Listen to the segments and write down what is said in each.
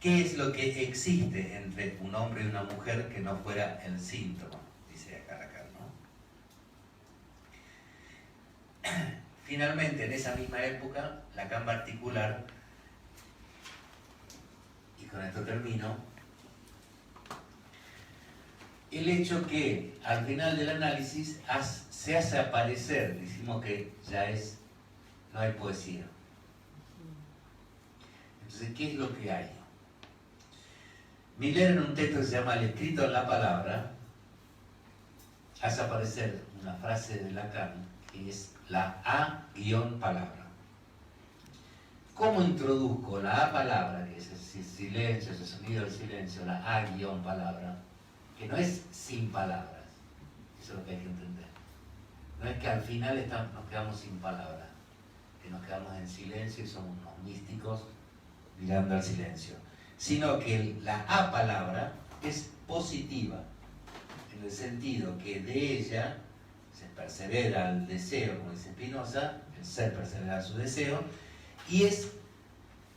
¿Qué es lo que existe entre un hombre y una mujer que no fuera el síntoma? Dice acá Lacan, ¿no? Finalmente, en esa misma época, Lacan va a articular, y con esto termino, el hecho que al final del análisis se hace aparecer, decimos que ya no hay poesía. Entonces, ¿qué es lo que hay? Miller, en un texto que se llama El escrito en la palabra, hace aparecer una frase de Lacan que es la A-palabra. ¿Cómo introduzco la A-palabra, que es el silencio, ese sonido del silencio, la A-palabra, que no es sin palabras? Eso es lo que hay que entender. No es que al final nos quedamos sin palabras, que nos quedamos en silencio y somos unos místicos mirando al silencio, sino que la A-palabra es positiva, en el sentido que de ella se persevera el deseo, como dice Spinoza, el ser persevera su deseo, y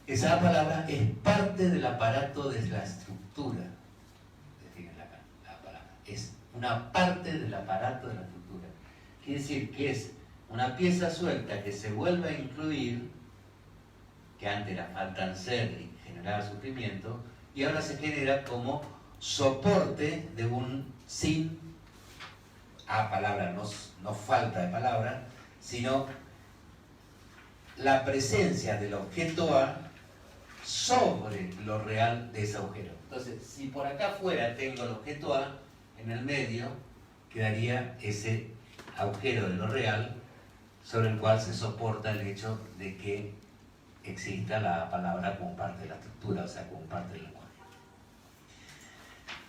esa A-palabra es parte del aparato de la estructura, define Lacan, la palabra, es una parte del aparato de la estructura. Quiere decir que es una pieza suelta que se vuelve a incluir, que antes era falta en ser y generaba sufrimiento, y ahora se genera como soporte de un sin A palabra, no falta de palabra, sino la presencia del objeto A sobre lo real de ese agujero. Entonces, si por acá afuera tengo el objeto A, en el medio quedaría ese agujero de lo real sobre el cual se soporta el hecho de que exista la palabra como parte de la estructura, o sea, como parte del lenguaje.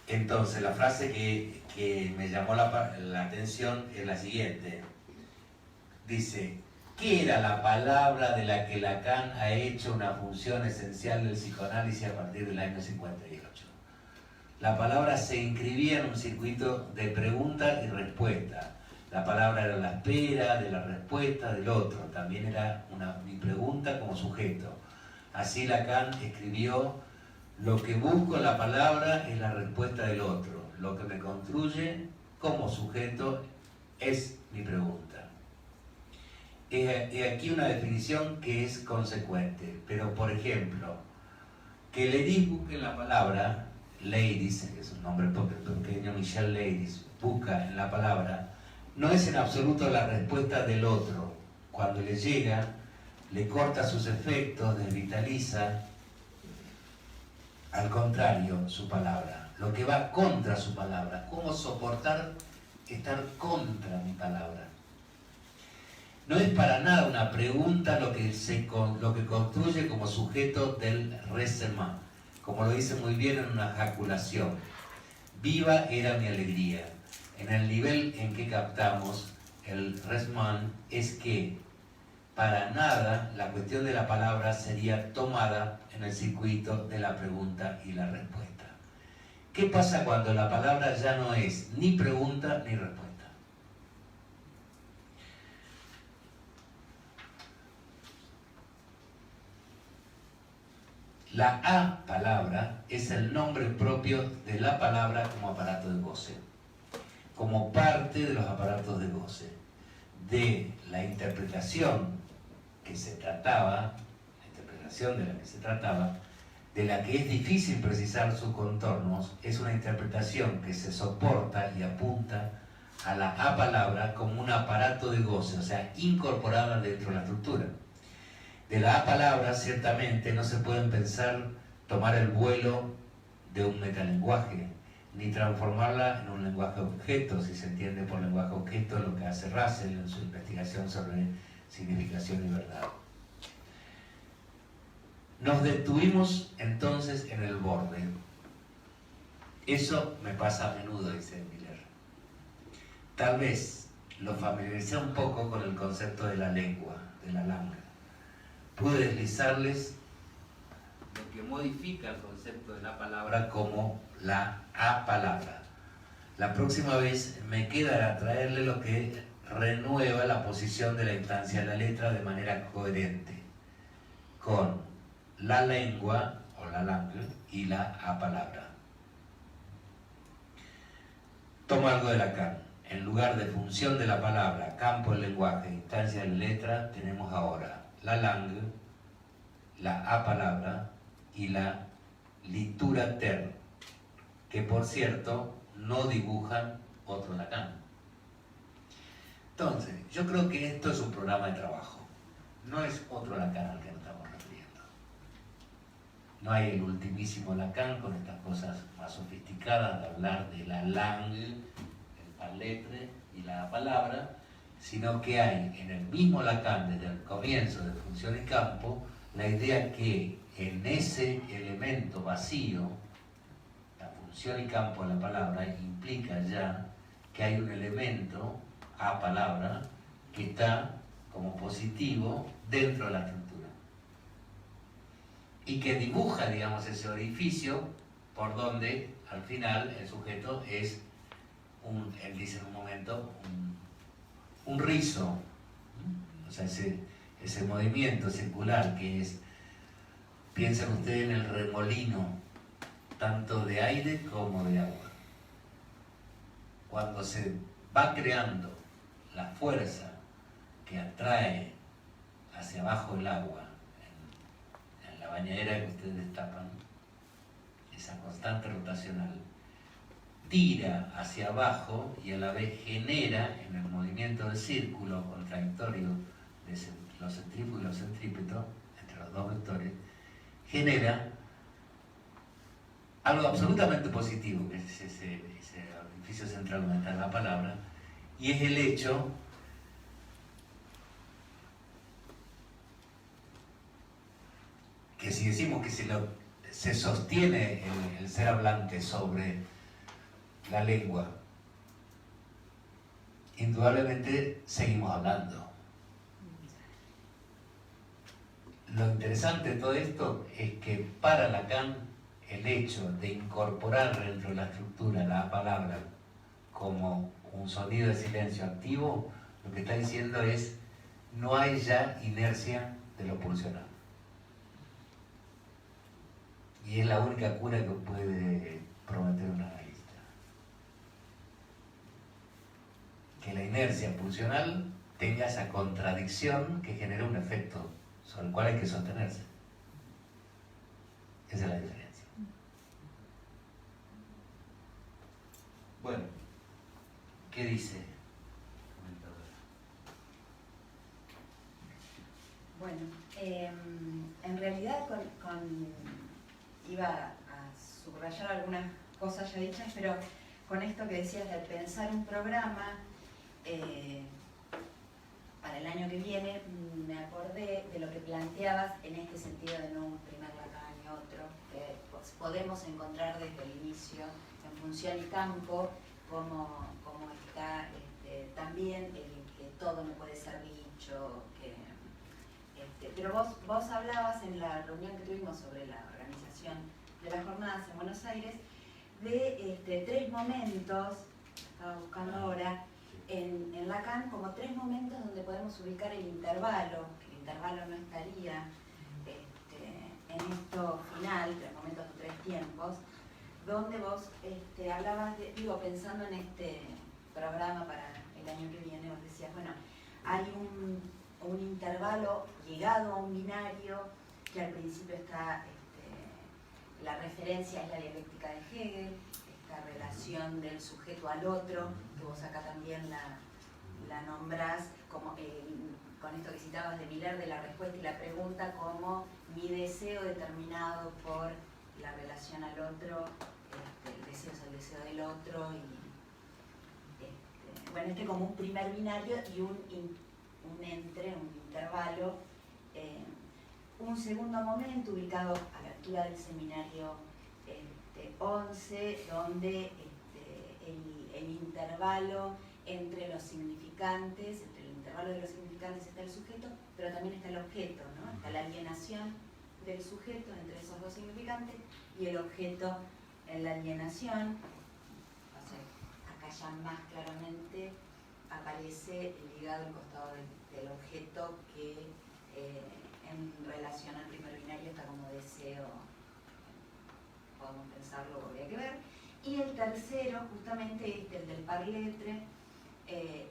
Entonces, la frase que me llamó la atención es la siguiente. Dice, ¿qué era la palabra de la que Lacan ha hecho una función esencial del psicoanálisis a partir del año 58? La palabra se inscribía en un circuito de pregunta y respuesta. La palabra era la espera de la respuesta del otro. También era mi pregunta como sujeto. Así Lacan escribió: lo que busco en la palabra es la respuesta del otro. Lo que me construye como sujeto es mi pregunta. He aquí una definición que es consecuente. Pero, por ejemplo, que Leiris busque en la palabra, Leiris, que es un nombre pequeño, Michel Leiris, busca en la palabra, no es en absoluto la respuesta del otro. Cuando le llega, le corta sus efectos, desvitaliza, al contrario, su palabra. Lo que va contra su palabra. ¿Cómo soportar estar contra mi palabra? No es para nada una pregunta lo que construye como sujeto del raisonnement, como lo dice muy bien en una jaculación. Viva era mi alegría. En el nivel en que captamos el raisonnement es que para nada la cuestión de la palabra sería tomada en el circuito de la pregunta y la respuesta. ¿Qué pasa cuando la palabra ya no es ni pregunta ni respuesta? La A palabra es el nombre propio de la palabra como aparato de goce, como parte de los aparatos de goce, de la interpretación que se trataba, la interpretación de la que se trataba, de la que es difícil precisar sus contornos, es una interpretación que se soporta y apunta a la A palabra como un aparato de goce, o sea, incorporada dentro de la estructura. De la A palabra, ciertamente, no se pueden pensar tomar el vuelo de un metalenguaje, ni transformarla en un lenguaje objeto, si se entiende por lenguaje objeto lo que hace Russell en su investigación sobre significación y verdad. Nos detuvimos entonces en el borde. Eso me pasa a menudo, dice Miller. Tal vez lo familiaricé un poco con el concepto de la lengua, de la langa. Pude deslizarles lo que modifica el concepto de la palabra como la A palabra. La próxima vez me queda traerle lo que renueva la posición de la instancia de la letra de manera coherente con la lengua, o la langue, y la a palabra. Tomo algo de Lacan. En lugar de función de la palabra, campo del lenguaje, instancia de letra, tenemos ahora la langue, la a palabra y la litura ter, que por cierto no dibujan otro Lacan. Entonces, yo creo que esto es un programa de trabajo, no es otro Lacan al que nos estamos refiriendo. No hay el ultimísimo Lacan con estas cosas más sofisticadas de hablar de la langue, el palletre y la palabra, sino que hay en el mismo Lacan, desde el comienzo de Función y Campo, la idea que en ese elemento vacío, la función y campo de la palabra, implica ya que hay un elemento, a palabra, que está como positivo dentro de la estructura. Y que dibuja, digamos, ese orificio por donde al final el sujeto es, él dice en un momento, un rizo. O sea, ese movimiento circular que es, piensen ustedes en el remolino, tanto de aire como de agua. Cuando se va creando la fuerza que atrae hacia abajo el agua, en la bañadera que ustedes destapan, esa constante rotacional, tira hacia abajo y a la vez genera en el movimiento del círculo contradictorio de los centrífugos y los centrípetos, entre los dos vectores, genera algo absolutamente positivo, que es ese orificio central donde está la palabra, y es el hecho que si decimos que se sostiene el ser hablante sobre la lengua, indudablemente seguimos hablando. Lo interesante de todo esto es que para Lacan el hecho de incorporar dentro de la estructura la palabra como un sonido de silencio activo, lo que está diciendo es no hay ya inercia de lo pulsional. Y es la única cura que puede prometer un analista. Que la inercia pulsional tenga esa contradicción que genera un efecto sobre el cual hay que sostenerse. Esa es la diferencia. Bueno, ¿qué dice? Bueno, en realidad iba a subrayar algunas cosas ya dichas, pero con esto que decías de pensar un programa para el año que viene, me acordé de lo que planteabas en este sentido de no un primer Lacan y otro, que podemos encontrar desde el inicio en Función y Campo, como está también el que todo no puede ser dicho, pero vos hablabas en la reunión que tuvimos sobre la organización de las jornadas en Buenos Aires de tres momentos, estaba buscando ahora, en Lacan como tres momentos donde podemos ubicar el intervalo, que el intervalo no estaría en esto final, tres momentos o tres tiempos, donde vos hablabas, pensando en este programa para el año que viene, vos decías, bueno, hay un intervalo llegado a un binario, que al principio está, la referencia es la dialéctica de Hegel, esta relación del sujeto al otro, que vos acá también la nombrás, como, con esto que citabas de Miller, de la respuesta y la pregunta, como mi deseo determinado por la relación al otro, el deseo es el deseo del otro, y bueno, como un primer binario y un intervalo, un segundo momento ubicado a la altura del seminario 11, donde el intervalo entre los significantes, entre el intervalo de los significantes está el sujeto, pero también está el objeto, ¿no? Está la alienación del sujeto entre esos dos significantes y el objeto en la alienación. O sea, acá ya más claramente aparece ligado al costado del objeto que en relación al primer binario está como deseo podemos pensarlo, habría que ver. Y el tercero, justamente el del parletre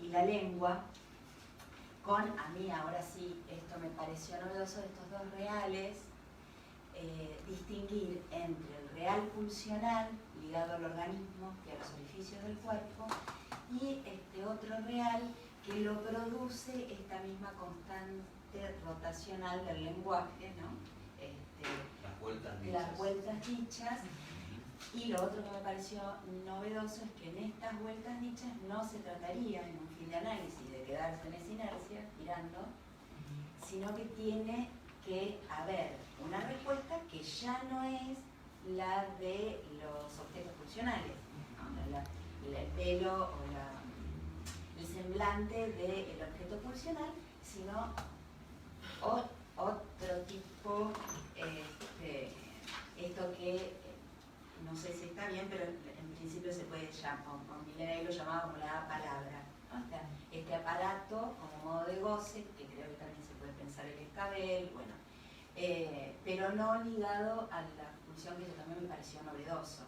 y la lengua, a mí ahora sí, esto me pareció novedoso de estos dos reales, distinguir entre el real pulsional, ligado al organismo y a los orificios del cuerpo, y este otro real que lo produce esta misma constante rotacional del lenguaje, ¿no? Las vueltas dichas. Y lo otro que me pareció novedoso es que en estas vueltas dichas no se trataría en un fin de análisis de quedarse en esa inercia, girando, sino que tiene que haber una respuesta que ya no es la de los objetos pulsionales, ¿no? El pelo o el semblante del objeto pulsional, sino otro tipo, esto que no sé si está bien, pero en principio se puede llamar, con Milena lo llamaba como la palabra, ¿no? Este aparato como modo de goce, que creo que también se puede pensar el escabel, bueno, pero no ligado a la función que eso también me pareció novedoso,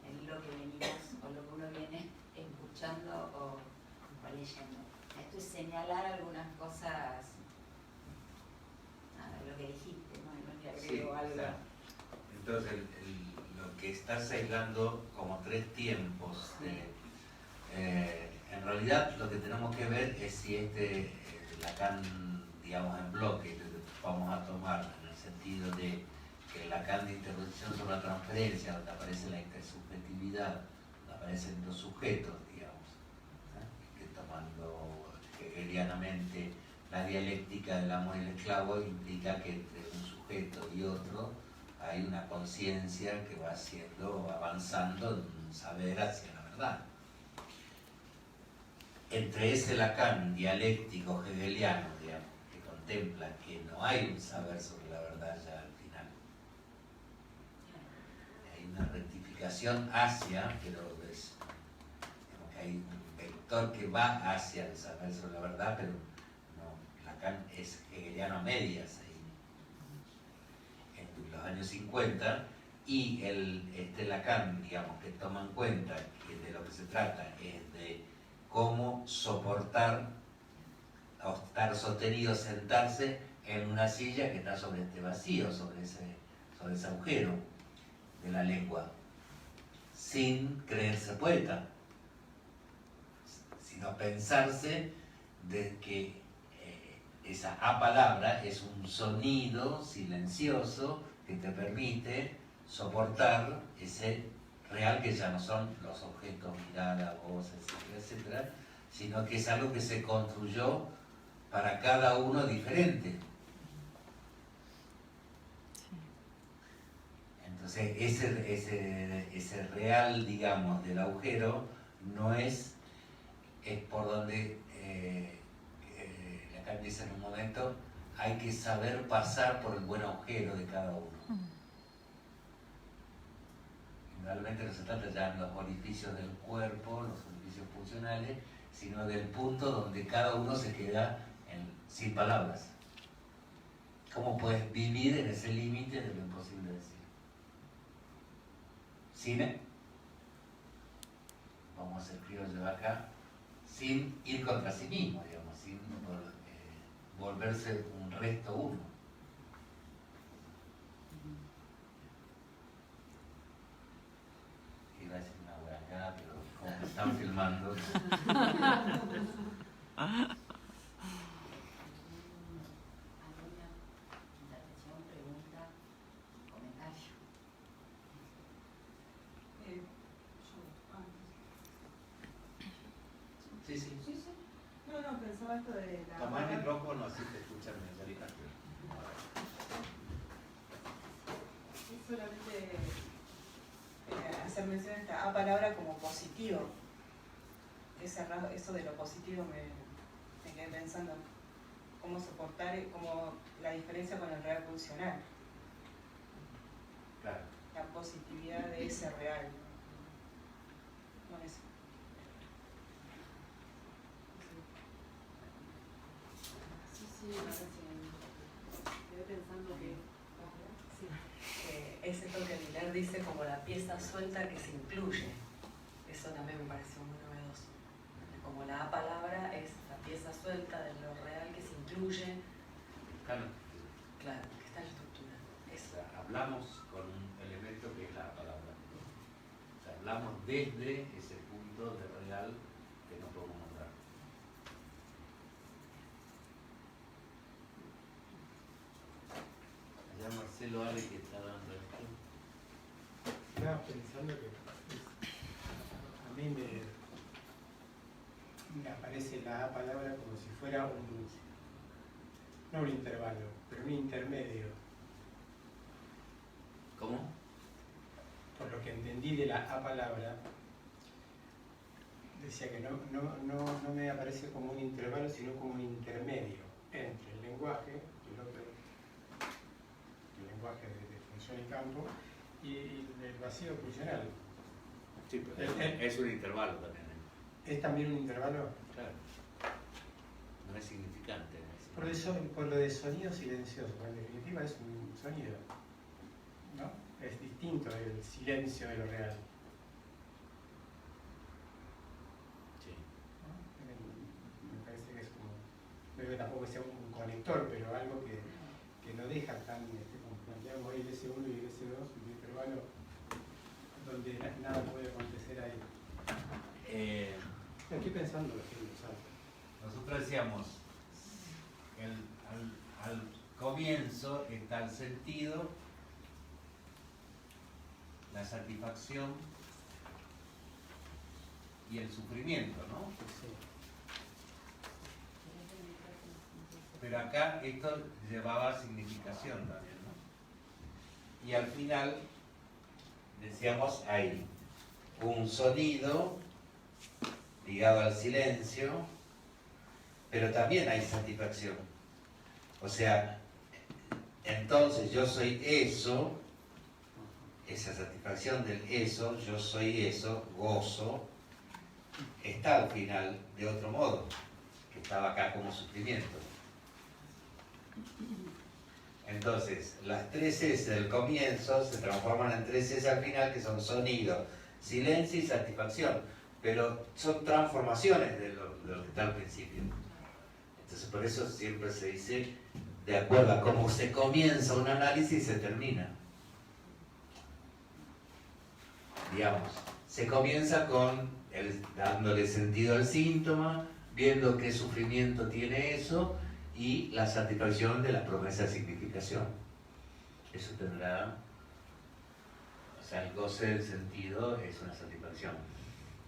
en lo que venimos, o lo que uno viene escuchando o leyendo. Esto es señalar algunas cosas, lo que dijiste, ¿no? No le agrego algo. Claro. Entonces, lo que estás aislando como tres tiempos. En realidad, lo que tenemos que ver es si Lacan, digamos, en bloque, vamos a tomar en el sentido de que Lacan de interrupción sobre la transferencia, donde aparece la intersubjetividad, donde aparecen los sujetos, digamos, que tomando hegelianamente la dialéctica del amo y el esclavo implica que entre un sujeto y otro hay una conciencia que va avanzando en un saber hacia la verdad. Entre ese Lacan dialéctico hegeliano, digamos, que contempla que no hay un saber sobre la verdad ya al final, hay una rectificación hacia, pero es, digamos, que hay un vector que va hacia el saber sobre la verdad, pero no, Lacan es hegeliano a medias ahí, en los años 50, y Lacan, digamos, que toma en cuenta que de lo que se trata es de cómo soportar o estar sostenido, sentarse en una silla que está sobre este vacío, sobre ese agujero de la lengua, sin creerse poeta, sino pensarse de que esa A palabra es un sonido silencioso que te permite soportar ese real que ya no son los objetos, mirada, voz, etcétera, etcétera, sino que es algo que se construyó para cada uno diferente. Entonces ese real, digamos, del agujero no es por donde Lacan dice en un momento, hay que saber pasar por el buen agujero de cada uno. Realmente no se trata ya de los orificios del cuerpo, los orificios funcionales, sino del punto donde cada uno se queda sin palabras. ¿Cómo puedes vivir en ese límite de lo imposible decir? Cine, vamos a ser criollos acá, sin ir contra sí mismo, digamos, sin volverse un resto uno. Iba a decir una buena acá, pero como me están filmando. ¿Alguna intervención, pregunta, comentario? Sí. No, pensaba esto de la... Tomá el micrófono, así te escuchan ahorita. Es solamente hacer mención a esta A palabra como positivo. Eso de lo positivo me quedé pensando. Cómo soportar, como la diferencia con el real funcional. Claro. La positividad de ese real. Con eso. Sí, quedé pensando que ese toque de Lerdi dice como la pieza suelta que se incluye. Eso también me pareció muy novedoso. Como la palabra es la pieza suelta de lo real que se incluye. Claro. Claro, que está en la estructura. O sea, hablamos con un elemento que es la palabra. O sea, hablamos desde ese punto de real que no podemos nombrar. Allá Marcelo Ale que está dando esto. Estaba pensando que a mí me aparece la palabra como si fuera no un intervalo, pero un intermedio. ¿Cómo? Por lo que entendí de la A palabra, decía que no me aparece como un intervalo, sino como un intermedio entre el lenguaje, el lenguaje de función y campo, y el vacío funcional. Sí, pero es un intervalo también. ¿Es también un intervalo? Claro. No es significante. Por lo de sonido silencioso, en definitiva es un sonido, ¿no? Es distinto el silencio de lo real. Sí. ¿No? Me parece que es como, no digo que tampoco sea un conector, pero algo que no deja tan, como planteamos ahí el S1 y el S2, un intervalo donde nada puede acontecer ahí. Estoy pensando lo que Nosotros decíamos, al comienzo está el sentido, la satisfacción y el sufrimiento, ¿no? Sí. Pero acá esto llevaba significación también, ¿no? Y al final, decíamos, hay un sonido ligado al silencio, pero también hay satisfacción. O sea, entonces yo soy eso, esa satisfacción del eso, yo soy eso, gozo, está al final de otro modo, que estaba acá como sufrimiento. Entonces, las tres S del comienzo se transforman en tres S al final, que son sonido, silencio y satisfacción, pero son transformaciones de lo que está al principio. Entonces, por eso siempre se dice de acuerdo a cómo se comienza un análisis y se termina. Digamos, se comienza con dándole sentido al síntoma, viendo qué sufrimiento tiene eso y la satisfacción de la promesa de significación. Eso tendrá, o sea, el goce del sentido es una satisfacción.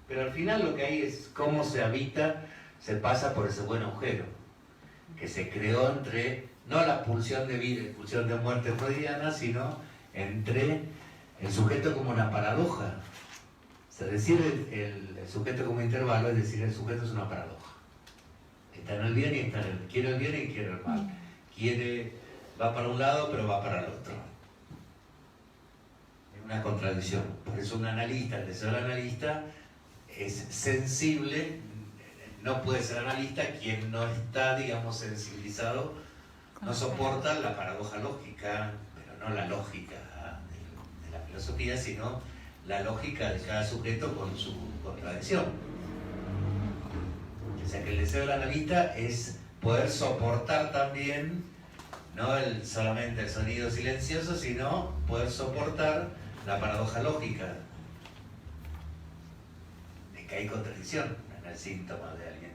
Pero al final lo que hay es cómo se habita, se pasa por ese buen agujero que se creó entre, no la pulsión de vida y pulsión de muerte freudiana, sino entre el sujeto como una paradoja. O sea, decir el sujeto como intervalo es decir, el sujeto es una paradoja. Está en el bien y está en el mal. Quiere el bien y quiere el mal. Va para un lado pero va para el otro. Es una contradicción. Por eso un analista, el deseo del analista, es sensible. No puede ser analista quien no está, digamos, sensibilizado, no soporta la paradoja lógica, pero no la lógica de la filosofía, sino la lógica de cada sujeto con su contradicción. O sea que el deseo del analista es poder soportar también, no solamente el sonido silencioso, sino poder soportar la paradoja lógica de que hay contradicción en el síntoma de alguien.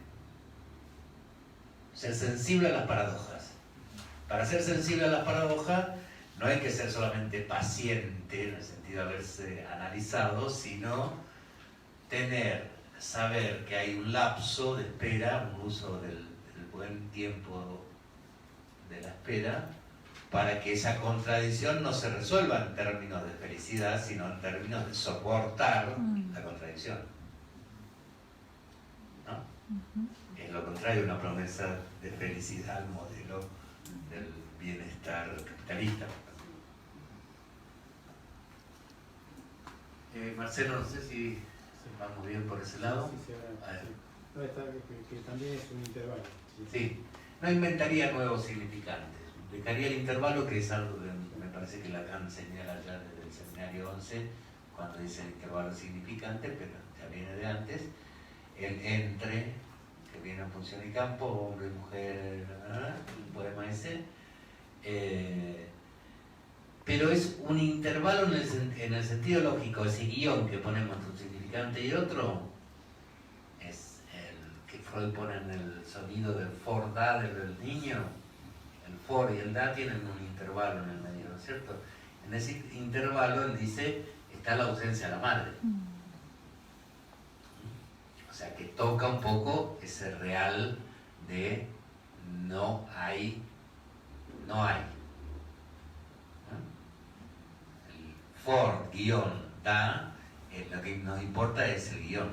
Ser sensible a las paradojas. Para ser sensible a las paradojas no hay que ser solamente paciente en el sentido de haberse analizado, sino saber que hay un lapso de espera, un uso del buen tiempo de la espera, para que esa contradicción no se resuelva en términos de felicidad, sino en términos de soportar la contradicción. ¿No? Es lo contrario, una promesa de felicidad al modelo del bienestar capitalista. Marcelo, no sé si vamos bien por ese lado. Sí, ahora, sí. No, está que también es un intervalo. Sí, no inventaría nuevos significantes. Dejaría el intervalo, que es algo que me parece que Lacan señala ya desde el seminario 11, cuando dice el intervalo significante, pero ya viene de antes, el entre, que viene en función y campo, hombre y mujer, el poema ese, pero es un intervalo en el sentido lógico, ese guión que ponemos entre un significante y otro, es el que Freud pone en el sonido del for da del niño. El for y el da tienen un intervalo en el medio, ¿no es cierto? En ese intervalo él dice, está la ausencia de la madre. O sea que toca un poco ese real de no hay. El for, guión, da, lo que nos importa es el guión,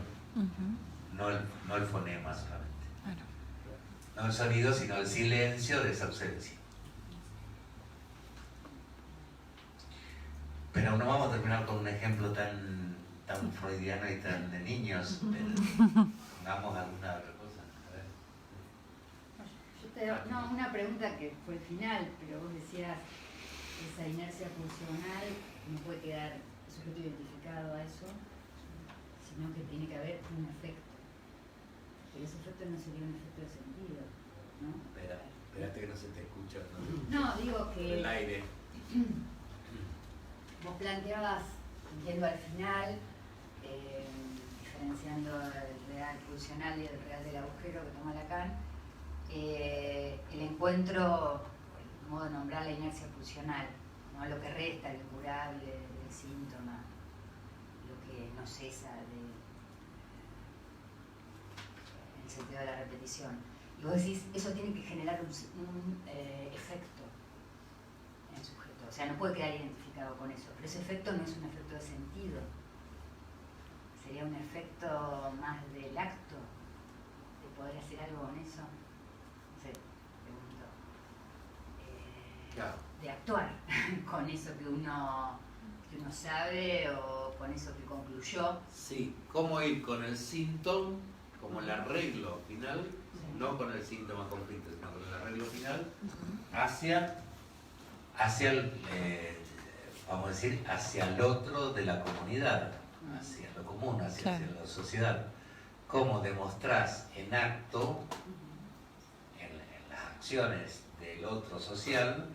no el fonema solamente. No el sonido, sino el silencio de esa ausencia. Pero no vamos a terminar con un ejemplo tan freudiano y tan de niños, pero pongamos alguna otra cosa. A ver. No, una pregunta que fue el final, pero vos decías, esa inercia funcional no puede quedar el sujeto identificado a eso, sino que tiene que haber un efecto. Pero ese efecto no sería un efecto de sentido, ¿no? Espérate que no se te escucha. No, digo que El aire. vos planteabas, yendo al final, diferenciando el real funcional y el real del agujero que toma Lacan, el encuentro, el modo de nombrar la inercia pulsional, ¿no? Lo que resta, el incurable del síntoma, lo que no cesa en el sentido de la repetición. Y vos decís, eso tiene que generar un efecto en el sujeto, o sea, no puede quedar identificado con eso, pero ese efecto no es un efecto de sentido, sería un efecto más del acto, de poder hacer algo con eso. Claro. De actuar con eso que uno sabe o con eso que concluyó. Sí, cómo ir con el síntoma, como el arreglo final, no con el síntoma conflicto, sino con el arreglo final, hacia el, vamos a decir, hacia el otro de la comunidad, hacia lo común, hacia la sociedad. Cómo demostrás en acto, en las acciones del otro social,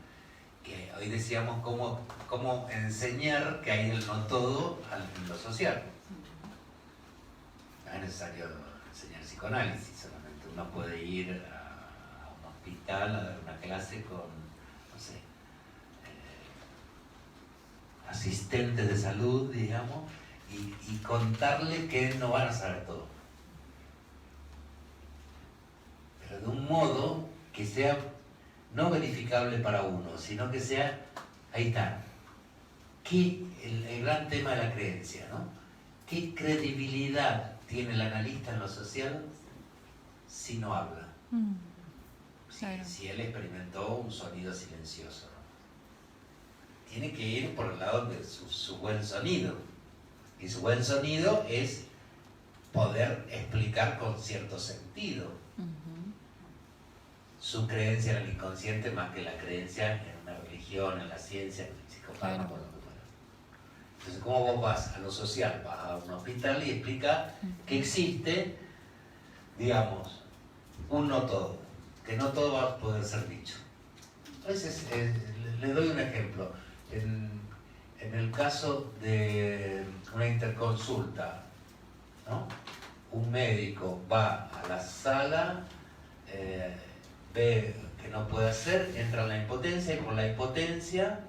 que hoy decíamos cómo enseñar que hay el no todo en lo social. No es necesario enseñar psicoanálisis, solamente uno puede ir a un hospital a dar una clase con, no sé, asistentes de salud, digamos, y contarle que no van a saber todo. Pero de un modo que sea no verificable para uno, sino que sea, ahí está, el gran tema de la creencia, ¿no? ¿Qué credibilidad tiene el analista en lo social si no habla? Claro. Si él experimentó un sonido silencioso, ¿no? Tiene que ir por el lado de su buen sonido. Y su buen sonido es poder explicar con cierto sentido su creencia en el inconsciente más que la creencia en una religión, en la ciencia, en el psicofármaco, lo que fuera. Entonces, ¿cómo vos vas a lo social? Vas a un hospital y explica que existe, digamos, un no todo, que no todo va a poder ser dicho. Entonces, les doy un ejemplo. En el caso de una interconsulta, ¿no? Un médico va a la sala, ve que no puede hacer, entra en la impotencia y por la impotencia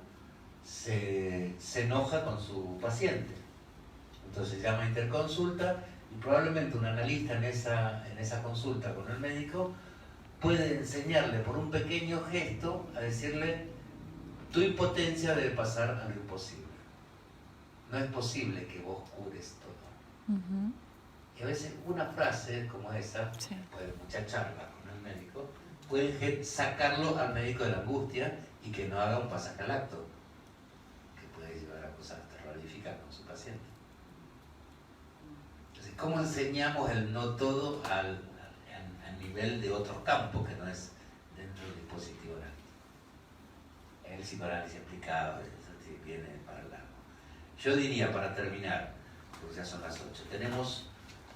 se enoja con su paciente. Entonces llama a interconsulta y probablemente un analista en esa consulta con el médico puede enseñarle por un pequeño gesto a decirle: tu impotencia debe pasar a lo imposible. No es posible que vos cures todo. Y a veces una frase como esa, después de mucha charla con el médico, puede sacarlo al médico de la angustia y que no haga un pasaje al acto, que puede llevar a cosas terroríficas con su paciente. Entonces, ¿cómo enseñamos el no todo a nivel de otros campos que no es dentro del dispositivo oral? el psicoanálisis aplicado, eso sí, viene para el largo. Yo diría, para terminar, porque ya son las 8, tenemos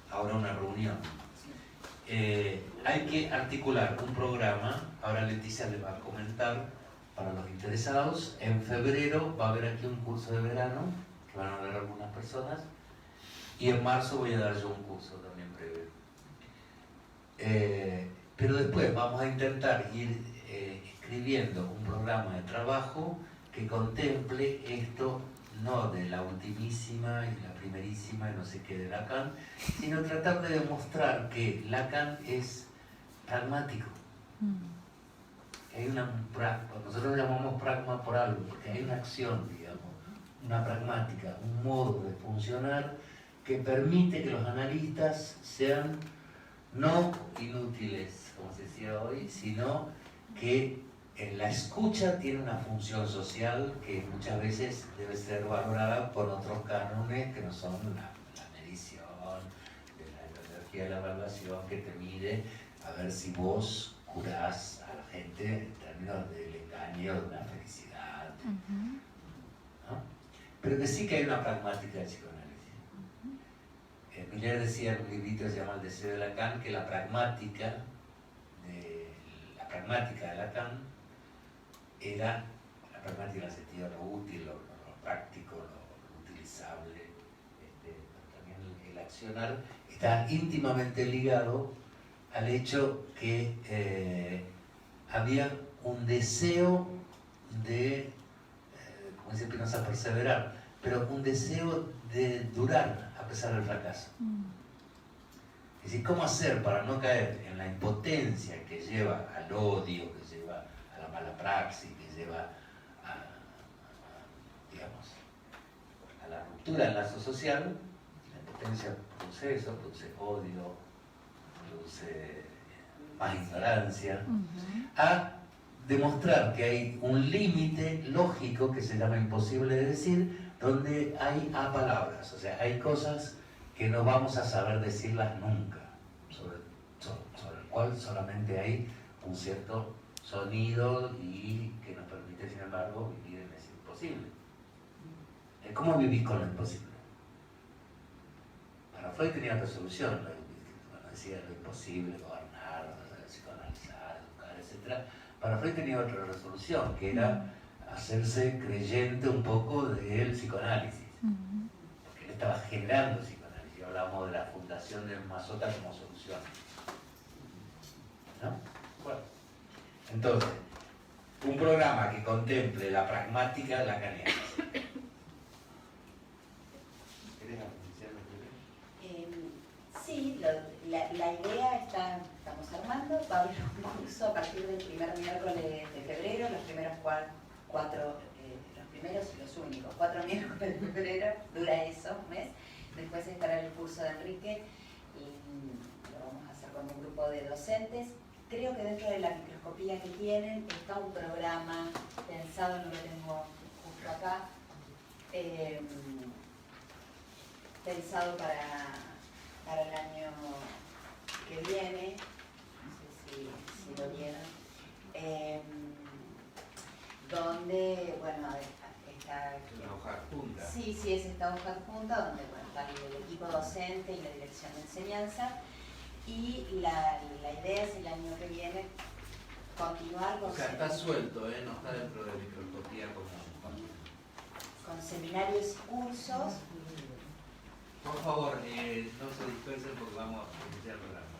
ahora una reunión. Hay que articular un programa, ahora Leticia le va a comentar, para los interesados. En febrero va a haber aquí un curso de verano, que van a ver algunas personas, y en marzo voy a dar yo un curso también breve. Pero después vamos a intentar ir escribiendo un programa de trabajo que contemple esto, no de la ultimísima y la primerísima y no sé qué de Lacan, sino tratar de demostrar que Lacan es pragmático. Hay nosotros lo llamamos pragma por algo, porque hay una acción, digamos, una pragmática, un modo de funcionar que permite que los analistas sean no inútiles, como se decía hoy, sino que en la escucha tiene una función social que muchas veces debe ser valorada por otros cánones que no son la medición, la energía de la evaluación que te mide a ver si vos curás a la gente en términos del engaño, de una felicidad, ¿no? Pero que sí que hay una pragmática del psicoanálisis. Miller decía en un librito que se llama El deseo de Lacan que la pragmática de Lacan era la pragmática en el sentido de lo útil, lo práctico, lo utilizable, pero también el accionar está íntimamente ligado al hecho que había un deseo de, como dice Spinoza, perseverar, pero un deseo de durar a pesar del fracaso. Es decir, ¿cómo hacer para no caer en la impotencia que lleva al odio, que lleva a la mala praxis, que lleva digamos, a la ruptura del lazo social? La impotencia produce eso, produce odio, produce más ignorancia, a demostrar que hay un límite lógico que se llama imposible de decir, donde hay palabras, o sea, hay cosas que no vamos a saber decirlas nunca, sobre el cual solamente hay un cierto sonido y que nos permite, sin embargo, vivir en ese imposible. ¿Cómo vivís con lo imposible? Para Freud tenía otra solución, cuando decía lo imposible, gobernar, psicoanalizar, educar, etc. Para Freud tenía otra resolución, que era hacerse creyente un poco del psicoanálisis, porque él estaba generando psicoanálisis. Hablábamos de la fundación de Mazota como solución, ¿no? Bueno, entonces, un programa que contemple la pragmática lacaniana. ¿Querés anunciarlo primero? Sí, la idea estamos armando. Va a haber un curso a partir del primer miércoles de febrero, los primeros los primeros y los únicos 4 miércoles de febrero, dura eso, un mes. Después estará el curso de Enrique y lo vamos a hacer con un grupo de docentes. Creo que dentro de la microscopía que tienen está un programa pensado, no lo tengo justo acá, pensado para el año que viene, no sé si lo vieron, donde, bueno, está... La hoja junta. Sí, es esta hoja adjunta donde está el equipo docente y la dirección de enseñanza, y la idea es el año que viene continuar con... O sea, está suelto, no está dentro de la microscopía con seminarios y cursos. Por favor, no se dispersen porque vamos a iniciar el programa.